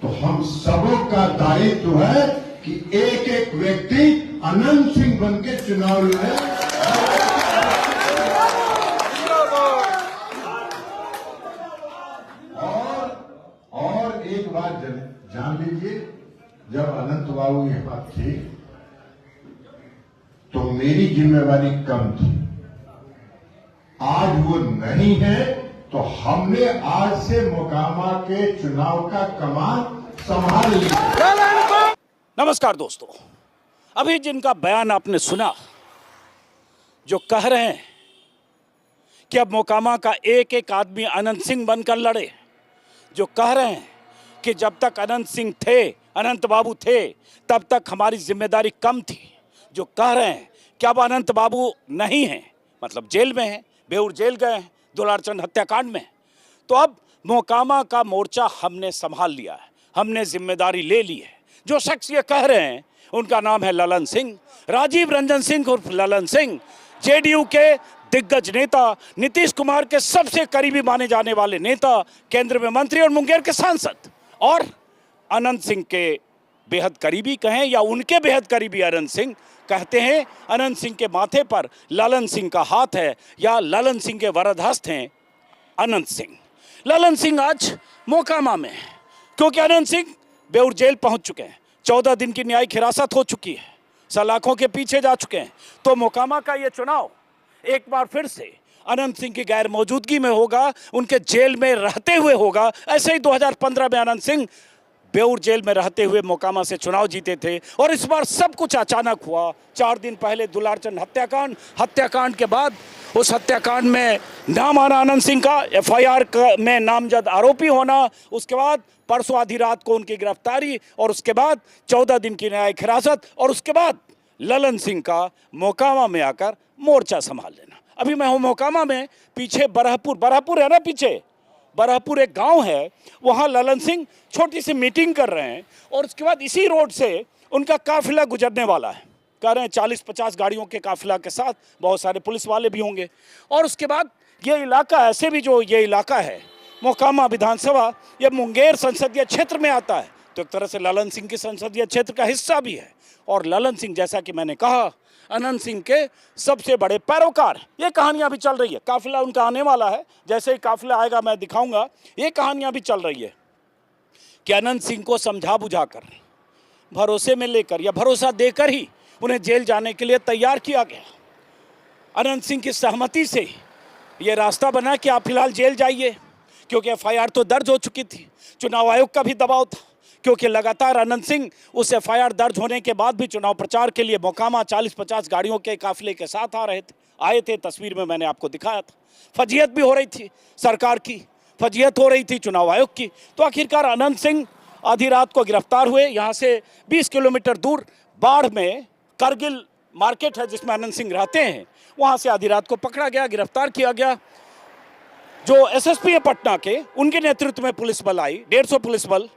तो हम सबों का दायित्व है कि एक एक व्यक्ति अनंत सिंह बन के चुनाव लड़े। और एक बात जान लीजिए, जब अनंत बाबू यहाँ थे तो मेरी जिम्मेवारी कम थी। आज वो नहीं है तो हमने आज से मोकामा के चुनाव का कमान संभाल लिया। नमस्कार दोस्तों, अभी जिनका बयान आपने सुना, जो कह रहे हैं कि अब मोकामा का एक एक आदमी अनंत सिंह बनकर लड़े, जो कह रहे हैं कि जब तक अनंत सिंह थे, अनंत बाबू थे, तब तक हमारी जिम्मेदारी कम थी, जो कह रहे हैं कि अब अनंत बाबू नहीं हैं, मतलब जेल में हैं, बेऊर जेल गए हैं दुलारचंद हत्याकांड में, तो अब मोकामा का मोर्चा हमने संभाल लिया है, हमने जिम्मेदारी ले ली है। जो शख्स ये कह रहे हैं उनका नाम है ललन सिंह, राजीव रंजन सिंह उर्फ ललन सिंह, जेडीयू के दिग्गज नेता, नीतीश कुमार के सबसे करीबी माने जाने वाले नेता, केंद्र में मंत्री और मुंगेर के सांसद, और अनंत सिंह के बेहद करीबी कहें या उनके बेहद करीबी अनंत सिंह कहते हैं अनंत सिंह के माथे पर ललन सिंह का हाथ है या ललन सिंह के वरदहस्त हैं अनंत सिंह। ललन सिंह आज मोकामा में है क्योंकि अनंत सिंह बेऊर जेल पहुंच चुके हैं, 14 दिन की न्यायिक हिरासत हो चुकी है, सलाखों के पीछे जा चुके हैं। तो मोकामा का ये चुनाव एक बार फिर से अनंत सिंह की गैर मौजूदगी में होगा, उनके जेल में रहते हुए होगा। ऐसे ही 2015 में अनंत सिंह बेऊर जेल में रहते हुए मोकामा से चुनाव जीते थे और इस बार सब कुछ अचानक हुआ। 4 दिन पहले दुलारचंद हत्याकांड के बाद उस हत्याकांड में नाम आना अनंत सिंह का, एफआईआर में नामजद आरोपी होना, उसके बाद परसों आधी रात को उनकी गिरफ्तारी और उसके बाद 14 दिन की न्यायिक हिरासत और उसके बाद ललन सिंह का मोकामा में आकर मोर्चा संभाल लेना। अभी मैं हूँ मोकामा में, पीछे बरहपुर है ना, पीछे बरहपुर एक गांव है, वहाँ ललन सिंह छोटी सी मीटिंग कर रहे हैं और उसके बाद इसी रोड से उनका काफिला गुजरने वाला है। कह रहे हैं 40-50 गाड़ियों के काफिला के साथ बहुत सारे पुलिस वाले भी होंगे। और उसके बाद ये इलाका, ऐसे भी जो ये इलाका है मोकामा विधानसभा, ये मुंगेर संसदीय क्षेत्र में आता है, तो एक तरह से ललन सिंह के संसदीय क्षेत्र का हिस्सा भी है। और ललन सिंह, जैसा कि मैंने कहा, अनंत सिंह के सबसे बड़े पैरोकार। ये कहानियां भी चल रही है, काफिला उनका आने वाला है, जैसे ही काफिला आएगा मैं दिखाऊंगा। ये कहानियां भी चल रही है कि अनंत सिंह को समझा बुझाकर, भरोसे में लेकर या भरोसा देकर ही उन्हें जेल जाने के लिए तैयार किया गया। अनंत सिंह की सहमति से ये रास्ता बना कि आप फिलहाल जेल जाइए, क्योंकि एफआईआर तो दर्ज हो चुकी थी। चुनाव आयोग का भी दबाव था, क्योंकि लगातार अनंत सिंह उस एफआईआर दर्ज होने के बाद भी चुनाव प्रचार के लिए मोकामा 40-50 गाड़ियों के काफिले के साथ आए थे। तस्वीर में मैंने आपको दिखाया था। फजीहत भी हो रही थी, सरकार की फजीहत हो रही थी, चुनाव आयोग की। तो आखिरकार अनंत सिंह आधी रात को गिरफ्तार हुए। यहाँ से 20 किलोमीटर दूर बाढ़ में करगिल मार्केट है जिसमें अनंत सिंह रहते हैं, वहाँ से आधी रात को पकड़ा गया, गिरफ्तार किया गया। जो एसएसपी है पटना के, उनके नेतृत्व में पुलिस बल आई, 150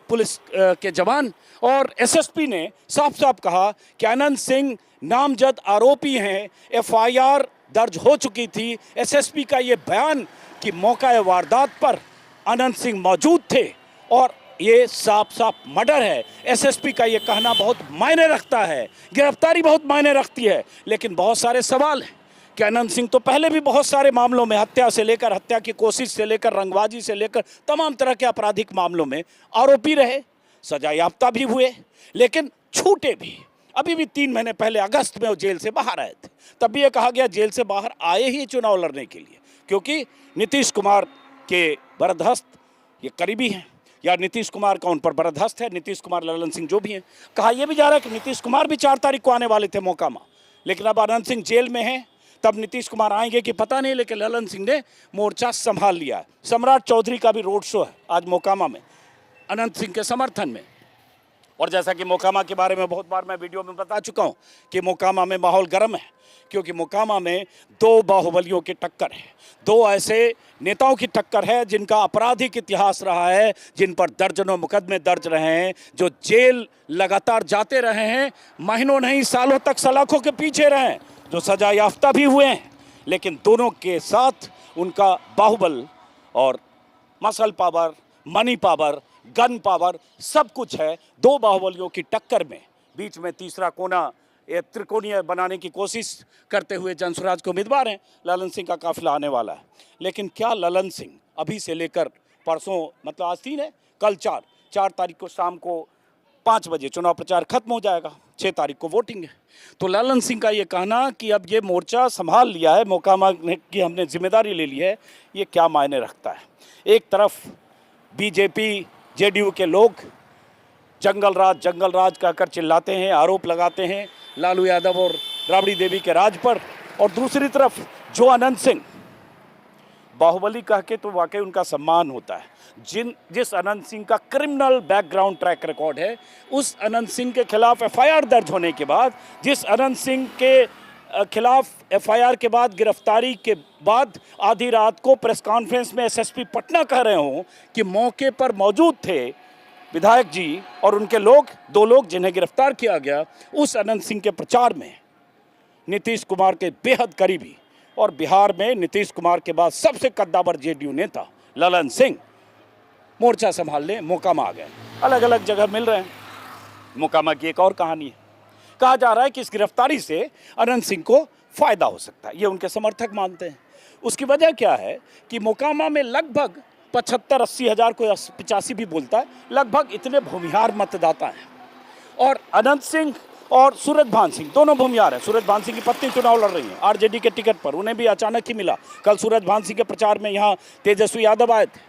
पुलिस के जवान, और एसएसपी ने साफ साफ कहा कि अनंत सिंह नामजद आरोपी हैं, एफआईआर दर्ज हो चुकी थी। एसएसपी का ये बयान कि मौका वारदात पर अनंत सिंह मौजूद थे और ये साफ साफ मर्डर है। एसएसपी का ये कहना बहुत मायने रखता है, गिरफ्तारी बहुत मायने रखती है, लेकिन बहुत सारे सवाल हैं कि अनंत सिंह तो पहले भी बहुत सारे मामलों में, हत्या से लेकर, हत्या की कोशिश से लेकर, रंगबाजी से लेकर तमाम तरह के आपराधिक मामलों में आरोपी रहे, सजा याफ्ता भी हुए, लेकिन छूटे भी। अभी भी 3 महीने पहले अगस्त में वो जेल से बाहर आए थे। तब भी ये कहा गया जेल से बाहर आए ही चुनाव लड़ने के लिए, क्योंकि नीतीश कुमार के बरदहस्त ये करीबी हैं, या नीतीश कुमार का उन पर बरदहस्त है, नीतीश कुमार ललन सिंह जो भी हैं। कहा यह भी जा रहा है कि नीतीश कुमार भी 4 तारीख को आने वाले थे मोकामा, लेकिन अब अनंत सिंह जेल में हैं, तब नीतीश कुमार आएंगे कि पता नहीं, लेकिन ललन सिंह ने मोर्चा संभाल लिया है। सम्राट चौधरी का भी रोड शो है आज मोकामा में अनंत सिंह के समर्थन में। और जैसा कि मोकामा के बारे में बहुत बार मैं वीडियो में बता चुका हूं कि मोकामा में माहौल गर्म है, क्योंकि मोकामा में 2 बाहुबलियों की टक्कर है, 2 ऐसे नेताओं की टक्कर है जिनका आपराधिक इतिहास रहा है, जिन पर दर्जनों मुकदमे दर्ज रहे हैं, जो जेल लगातार जाते रहे हैं, महीनों नहीं सालों तक सलाखों के पीछे रहे हैं, जो सजा याफ्ता भी हुए हैं, लेकिन दोनों के साथ उनका बाहुबल और muscle power, money power gun power, सब कुछ है। दो बाहुबलियों की टक्कर में बीच में तीसरा कोना ये त्रिकोणीय बनाने की कोशिश करते हुए जनसुराज के उम्मीदवार हैं। ललन सिंह का काफिला आने वाला है, लेकिन क्या ललन सिंह अभी से लेकर परसों, मतलब आज 3 है, कल 4 तारीख को शाम को 5 बजे चुनाव प्रचार खत्म हो जाएगा, 6 तारीख को वोटिंग है। तो ललन सिंह का ये कहना कि अब ये मोर्चा संभाल लिया है, मोकामा की हमने जिम्मेदारी ले ली है, ये क्या मायने रखता है। एक तरफ बीजेपी जेडीयू के लोग जंगल राज कहकर चिल्लाते हैं, आरोप लगाते हैं लालू यादव और राबड़ी देवी के राज पर, और दूसरी तरफ जो अनंत सिंह बाहुबली कह के तो वाकई उनका सम्मान होता है। जिस अनंत सिंह का क्रिमिनल बैकग्राउंड ट्रैक रिकॉर्ड है, उस अनंत सिंह के खिलाफ एफआईआर दर्ज होने के बाद, जिस अनंत सिंह के खिलाफ एफआईआर के बाद गिरफ्तारी के बाद आधी रात को प्रेस कॉन्फ्रेंस में एसएसपी पटना कह रहे हों कि मौके पर मौजूद थे विधायक जी और उनके लोग, 2 लोग जिन्हें गिरफ्तार किया गया, उस अनंत सिंह के प्रचार में नीतीश कुमार के बेहद करीबी और बिहार में नीतीश कुमार के बाद सबसे कद्दावर जेडीयू नेता ललन सिंह मोर्चा संभालने मोकामा आ गए। अलग अलग जगह मिल रहे हैं। मोकामा की एक और कहानी है। कहा जा रहा है कि इस गिरफ्तारी से अनंत सिंह को फायदा हो सकता है, ये उनके समर्थक मानते हैं। उसकी वजह क्या है कि मोकामा में लगभग 75-80 हज़ार, कोई 85 भी बोलता है, लगभग इतने भूमिहार मतदाता हैं। और अनंत सिंह और सूरजभान सिंह दोनों भूमिहार हैं। सूरजभान सिंह की पत्नी चुनाव लड़ रही हैं आरजेडी के टिकट पर, उन्हें भी अचानक ही मिला। कल सूरजभान सिंह के प्रचार में यहाँ तेजस्वी यादव आए थे।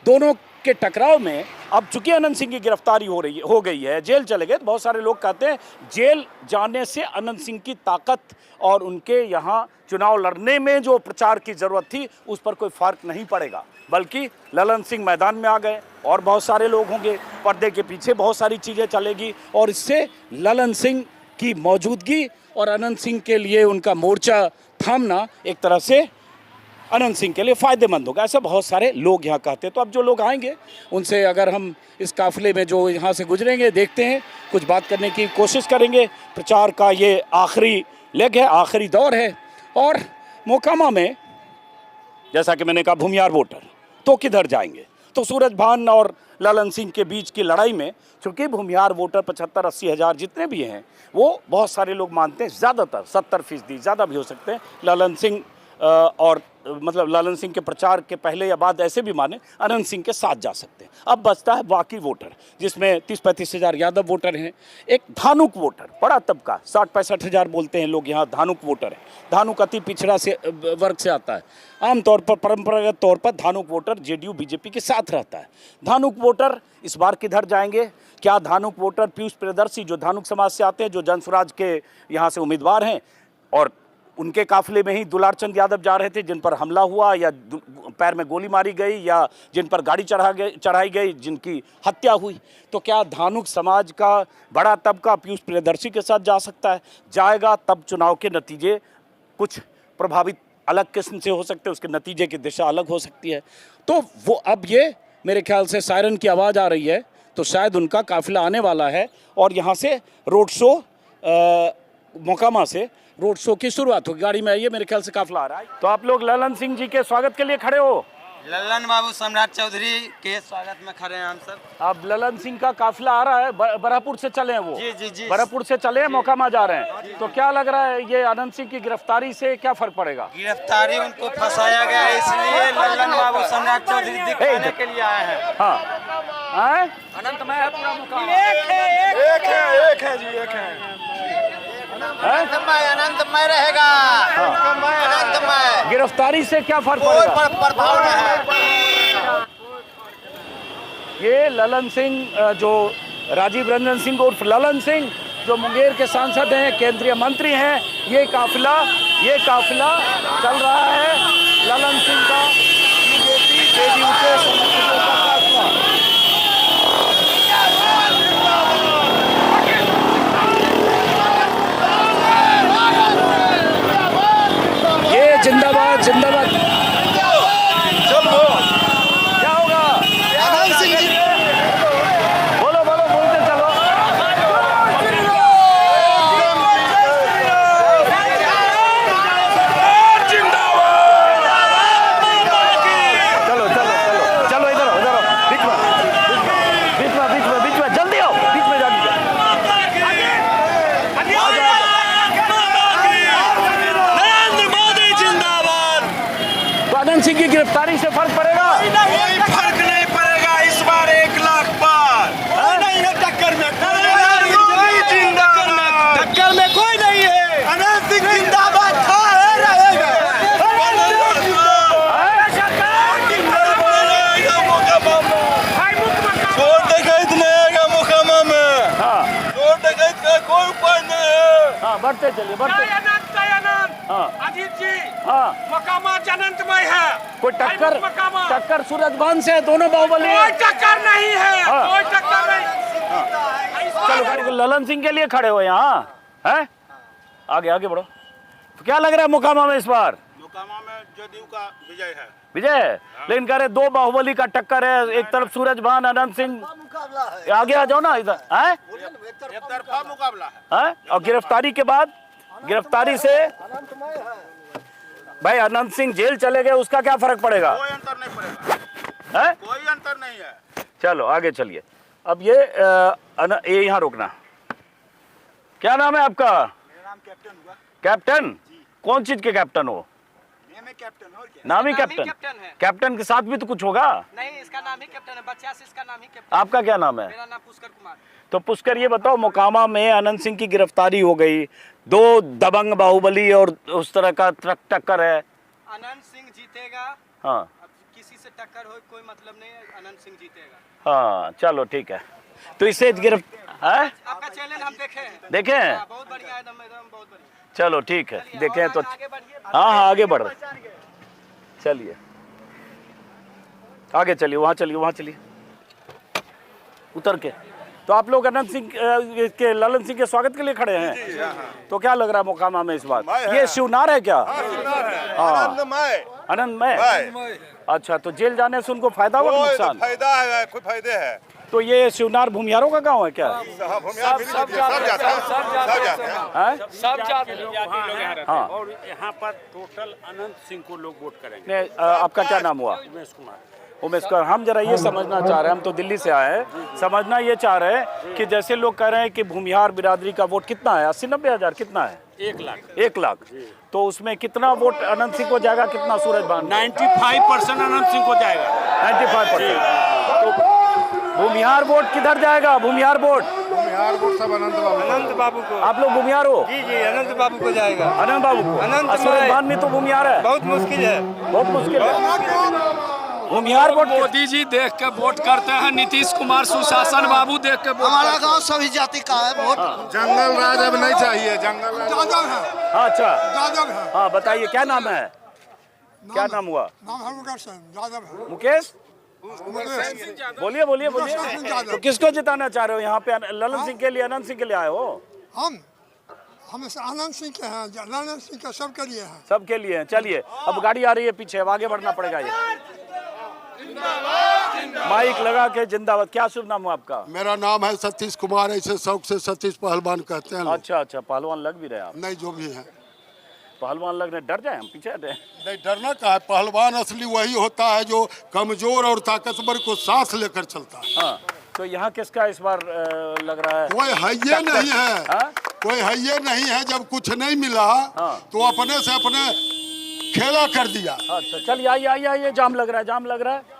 दोनों के टकराव में अब चूंकि अनंत सिंह की गिरफ्तारी हो गई है, जेल चले गए, तो बहुत सारे लोग कहते हैं जेल जाने से अनंत सिंह की ताकत और उनके यहाँ चुनाव लड़ने में जो प्रचार की जरूरत थी उस पर कोई फर्क नहीं पड़ेगा, बल्कि ललन सिंह मैदान में आ गए और बहुत सारे लोग होंगे, पर्दे के पीछे बहुत सारी चीज़ें चलेगी और इससे ललन सिंह की मौजूदगी और अनंत सिंह के लिए उनका मोर्चा थामना एक तरह से अनंत सिंह के लिए फ़ायदेमंद होगा, ऐसे बहुत सारे लोग यहाँ कहते हैं। तो अब जो लोग आएंगे उनसे अगर हम इस काफ़िले में जो यहाँ से गुजरेंगे देखते हैं, कुछ बात करने की कोशिश करेंगे। प्रचार का ये आखिरी लेग है, आखिरी दौर है। और मोकामा में जैसा कि मैंने कहा भूमिहार वोटर तो किधर जाएंगे, तो सूरजभान और ललन सिंह के बीच की लड़ाई में चूँकि भूमिहार वोटर 75-80 हज़ार जितने भी हैं, वो बहुत सारे लोग मानते हैं ज़्यादातर 70% ज़्यादा भी हो सकते हैं ललन सिंह और मतलब ललन सिंह के प्रचार के पहले या बाद ऐसे भी माने अनंत सिंह के साथ जा सकते हैं। अब बचता है बाकी वोटर, जिसमें 30-35 हज़ार यादव वोटर हैं, एक धानुक वोटर, बड़ा तबका 60-65 हज़ार बोलते हैं लोग यहाँ धानुक वोटर है। धानुक अति पिछड़ा से वर्ग से आता है। आमतौर पर परंपरागत तौर पर धानुक वोटर जेडीयू बीजेपी के साथ रहता है। धानुक वोटर इस बार किधर जाएंगे? क्या धानुक वोटर पीयूष प्रियदर्शी जो धानुक समाज से आते हैं, जो जनसुराज के यहाँ से उम्मीदवार हैं, और उनके काफिले में ही दुलारचंद यादव जा रहे थे जिन पर हमला हुआ या पैर में गोली मारी गई या जिन पर गाड़ी चढ़ाई गई, जिनकी हत्या हुई, तो क्या धानुक समाज का बड़ा तबका पीयूष प्रियदर्शी के साथ जा सकता है? जाएगा तब चुनाव के नतीजे कुछ प्रभावित अलग किस्म से हो सकते हैं, उसके नतीजे की दिशा अलग हो सकती है। तो वो अब ये मेरे ख्याल से सायरन की आवाज़ आ रही है, तो शायद उनका काफिला आने वाला है और यहाँ से रोड शो मोकामा से रोड शो की शुरुआत होगी। गाड़ी में आइए, मेरे ख्याल से काफिला आ रहा है। तो आप लोग ललन सिंह जी के स्वागत के लिए खड़े हो? ललन बाबू सम्राट चौधरी के स्वागत में खड़े हैं हम सब। अब ललन सिंह का काफिला आ रहा है, बरापुर से चले हैं वो? जी। बरापुर से चले हैं, मोकामा जा रहे हैं। तो क्या लग रहा है ये अनंत सिंह की गिरफ्तारी से क्या फर्क पड़ेगा? गिरफ्तारी उनको फंसाया गया है, इसलिए ललन बाबू सम्राट चौधरी दिखाने के लिए आए हैं। हाँ, अनंत में है पूरा मोकामा। एक है जी, एक है। अनंतमय रहेगा। अनंतमय। गिरफ्तारी से क्या फर्क पड़ेगा? प्रभाव है। ये ललन सिंह जो राजीव रंजन सिंह उर्फ ललन सिंह जो मुंगेर के सांसद हैं, केंद्रीय मंत्री हैं, ये काफिला चल रहा है ललन सिंह का बीजेपी जेडीयू के समर्थकों का काफिला। जिंदाबाद जिंदाबाद। चलो क्या होगा? अनंत सिंह जी बोलो बोलते चलो। चलो इधर हाँ बढ़ते चलिए बढ़ते। हाँ अजीत जी हाँ मकामा अनंतमय है। कोई टक्कर मकामा टक्कर सूरजबान से है, दोनों बाहुबली कोई है। टक्कर नहीं है। हाँ। कोई टक्कर नहीं। चलो ललन सिंह के लिए खड़े हो यहाँ हैं, आगे आगे बढ़ो। तो क्या लग रहा है मोकामा में इस बार? मोकामा में जदयू का विजय है। विजय, लेकिन कह रहे दो बाहुबली का टक्कर है, एक तरफ सूरजभान अनंत सिंह, आगे आ जाओ ना इधर हैं, एक तरफा मुकाबला है। हैं? और गिरफ्तारी के बाद, गिरफ्तारी से भाई अनंत सिंह जेल चले गए, उसका क्या फर्क पड़ेगा? कोई अंतर नहीं पड़ेगा। हैं? कोई अंतर नहीं है। चलो आगे चलिए। अब ये यहाँ रोकना। क्या नाम है आपका? मेरा नाम कैप्टन हुआ। कैप्टन? कौन चीज के कैप्टन हो? मैं कैप्टन और क्या? नाम ही नाम ही कैप्टन? कैप्टन है। कैप्टन के साथ भी तो कुछ होगा। नहीं, इसका नाम ही कैप्टन है, बच्चा से इसका नाम ही कैप्टन। आपका क्या नाम है? मेरा नाम पुष्कर कुमार। तो पुष्कर ये बताओ, मोकामा में अनंत सिंह की गिरफ्तारी हो गई, दो दबंग बाहुबली और उस तरह का टक्कर है। अनंत सिंह जीतेगा। हाँ अब किसी से टक्कर हो कोई मतलब नहीं है, अनंत सिंह जीतेगा। हाँ चलो ठीक है। तो इसे आपका चैनल हम देखे हैं। देखे हैं? हाँ, बहुत बढ़िया एकदम एकदम बहुत बढ़िया। चलो ठीक है, चलिए, देखें और तो। आगे बढ़िए। हाँ हाँ आगे बढ़ रहे, चलिए आगे चलिए, वहाँ चलिए, वहाँ चलिए उतर के। तो आप लोग अनंत सिंह के, ललन सिंह के स्वागत के लिए खड़े हैं। तो क्या लग रहा है मोकामा में इस बार? ये शिवनार है क्या? हाँ आनंदमय। अच्छा, तो जेल जाने से उनको फायदा हुआ कि नुकसान? फायदा है, कोई फायदे है। तो ये शिवनार भूमियारों का गांव है क्या? सब जाते हैं। हाँ। और यहाँ पर टोटल अनंत सिंह को लोग वोट करेंगे। ने, आपका क्या नाम हुआ? उमेश कुमार। उमेश कुमार। हम जरा ये समझना चाह रहे हैं, हम तो दिल्ली से आए हैं, समझना ये चाह रहे हैं कि जैसे लोग कह रहे हैं कि भूमिहार बिरादरी का वोट कितना है, 80-90 हजार कितना है? 1 लाख। 1 लाख। तो उसमें कितना वोट अनंत सिंह को जाएगा, कितना सूरजभान? 95% अनंत सिंह को जाएगा। 95%। तो भूमिहार वोट किधर जाएगा? भूमिहार वोट सब अनंत बाबू को। आप लोग भूमिहार हो? जी जी, अनंत बाबू को जाएगा। अनंत बाबू को? अनंत सूरजभान भी तो भूमिहार है। बहुत मुश्किल है। बहुत मुश्किल है। भूमिहार वोट मोदी जी देख के वोट करते हैं, नीतीश कुमार सुशासन बाबू देख के वोट। हमारा गांव सभी जाति का है वोट। जंगल राज अब नहीं चाहिए। जंगल यादव है। हाँ अच्छा, यादव है। हाँ बताइए क्या नाम है? क्या नाम हुआ? नाम है मुकेश यादव है। मुकेश? मुकेश बोलिए बोलिए बोलिए। यादव। तो किसको जिताना चाह रहे हो यहाँ पे? ललन सिंह के लिए, अनंत सिंह के लिए आए हो? हम आनंद सिंह के हैं, ललन सिंह के सबके लिए हैं। सबके लिए हैं। चलिए अब गाड़ी आ रही है पीछे, अब आगे बढ़ना पड़ेगा। ये माइक लगा के जिंदाबाद। क्या शुभ नाम है आपका? मेरा नाम है सतीश कुमार, ऐसे शौक से सतीश पहलवान कहते हैं लोग। अच्छा अच्छा, पहलवान लग भी रहे हैं आप। नहीं, जो भी है पहलवान लगने डर जाए, हम पीछे हटे। नहीं, डरना का है। पहलवान असली वही होता है जो कमजोर और ताकतवर को सांस लेकर चलता है। हाँ, तो यहाँ किसका इस बार लग रहा है? कोई है ये नहीं है। हाँ? कोई है ये नहीं है। जब कुछ नहीं मिला तो अपने से अपने खेला कर दिया। अच्छा चलिए, आइए आइए आइए, जाम लग रहा है, जाम लग रहा है।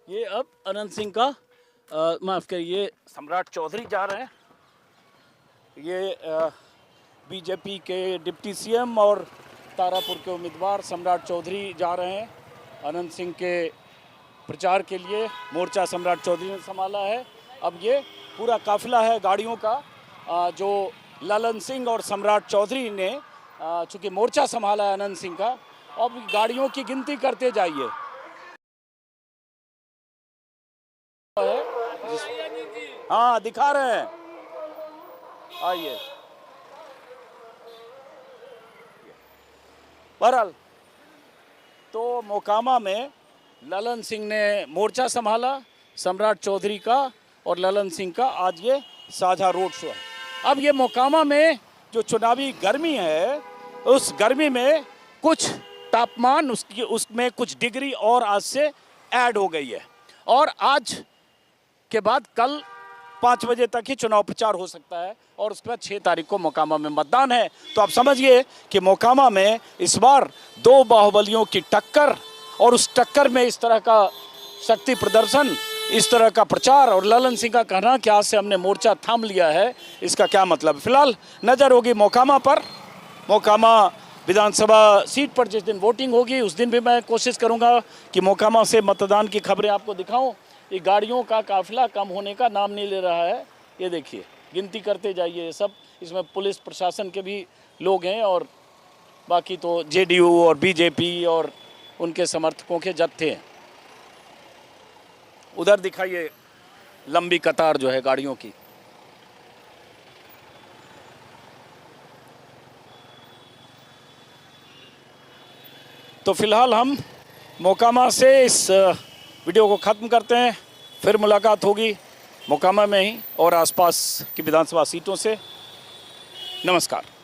ये अब अनंत सिंह का माफ करिए, सम्राट चौधरी जा रहे हैं। ये बीजेपी के डिप्टी सीएम और तारापुर के उम्मीदवार सम्राट चौधरी जा रहे हैं अनंत सिंह के प्रचार के लिए। मोर्चा सम्राट चौधरी ने संभाला है। अब ये पूरा काफिला है गाड़ियों का, जो ललन सिंह और सम्राट चौधरी ने चूँकि मोर्चा संभाला है अनंत सिंह का। अब गाड़ियों की गिनती करते जाइए। हाँ दिखा रहे हैं, आइए। बहरहाल तो मोकामा में ललन सिंह ने मोर्चा संभाला, सम्राट चौधरी का और ललन सिंह का आज ये साझा रोड शो है। अब ये मोकामा में जो चुनावी गर्मी है, उस गर्मी में कुछ तापमान उसमें कुछ डिग्री और आज से ऐड हो गई है और आज के बाद कल 5 बजे तक ही चुनाव प्रचार हो सकता है और उसके बाद 6 तारीख को मोकामा में मतदान है। तो आप समझिए कि मोकामा में इस बार 2 बाहुबलियों की टक्कर और उस टक्कर में इस तरह का शक्ति प्रदर्शन, इस तरह का प्रचार और ललन सिंह का कहना कि आज से हमने मोर्चा थाम लिया है, इसका क्या मतलब। फिलहाल नज़र होगी मोकामा पर। मोकामा विधानसभा सीट पर जिस दिन वोटिंग होगी उस दिन भी मैं कोशिश करूंगा कि मोकामा से मतदान की खबरें आपको दिखाऊं। ये गाड़ियों का काफिला कम होने का नाम नहीं ले रहा है। ये देखिए, गिनती करते जाइए, ये सब इसमें पुलिस प्रशासन के भी लोग हैं और बाकी तो जेडीयू और बीजेपी और उनके समर्थकों के जत्थे हैं। उधर दिखाइए लंबी कतार जो है गाड़ियों की। तो फिलहाल हम मोकामा से इस वीडियो को ख़त्म करते हैं। फिर मुलाकात होगी मोकामा में ही और आसपास की विधानसभा सीटों से। नमस्कार।